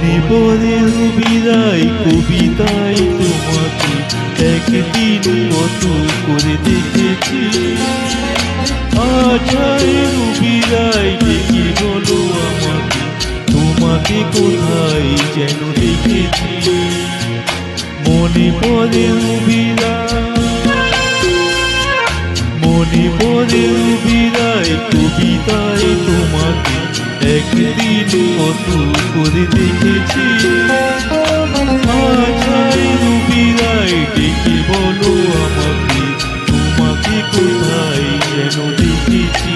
মনে পড়ে বিদায় কবিতায় তোমাকে একদিন কত করে দেখেছি। আছাই বিদায় ডেকে বলো আমাকে তোমাকে কোথায় যেন দেখেছি। মনে পড়ে মনে পড়ে বিদায় কবিতায় তোমাকে একদিন কত করে দেখেছি। আছাই বিদায় ডেকে বলো আমাকে তোমাকে কোথায় যেন দেখেছি।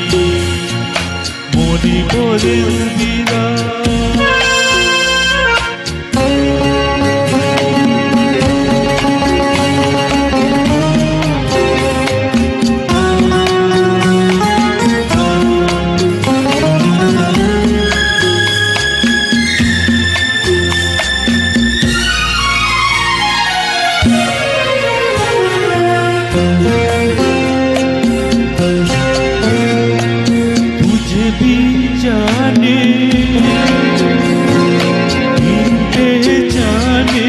মনে পড়ে বিদায় तुझे भी जाने जाने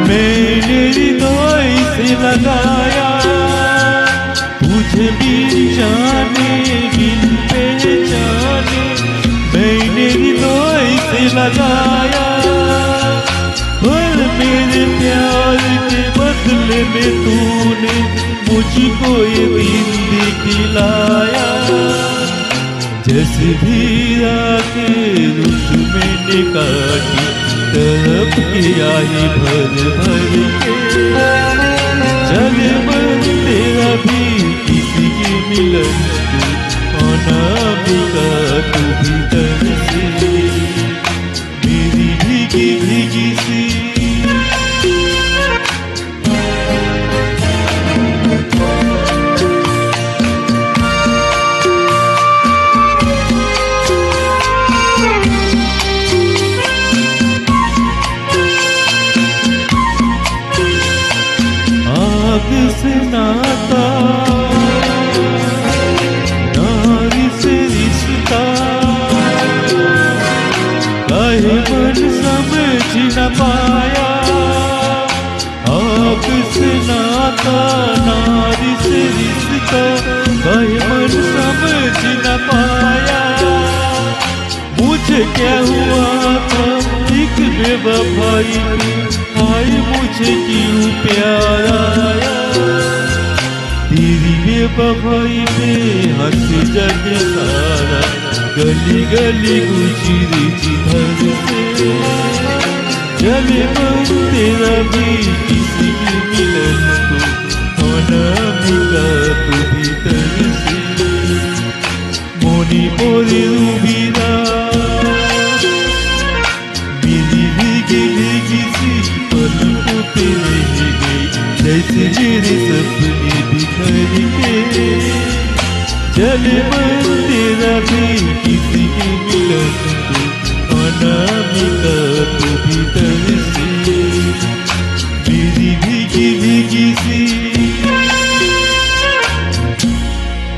मैंने हृदय से लगाया। तुझे भी जाने जाने मैंने हृदय से लगाया। पर मेरे प्यार के बदले में तूने मुझको ये दिन दिखलाया। जैसे भी रात रुत मैंने काटी तड़प के आई भर भर के। चले मन तेरा भी किसी के मिलन को अनामिका तू भीतर से मेरी भीगी भीगी सी। आग से नाता नारी से रिश्ता काहे मन समझ न पाया। आग से नाता नारी से रिश्ता काहे मन समझ न पाया। मुझे क्या हुआ था एक बेवफाई हाय मुझे क्यों प्यार आया। तेरी बेवफाई पे हंस जग सारा गली गली गुजरी जिधर से। चले मन तेरा भी किसी की मिलन को अनामिका तू भीतर से। मनी पड़े मेरी भीगी भीगी सी पलकों पे रह गई जैसे मेरे सपने बिखर के। चले मन तेरा भी किसी के मिलन को अनामिका तू भीतर से। मेरी भीगी भीगी सी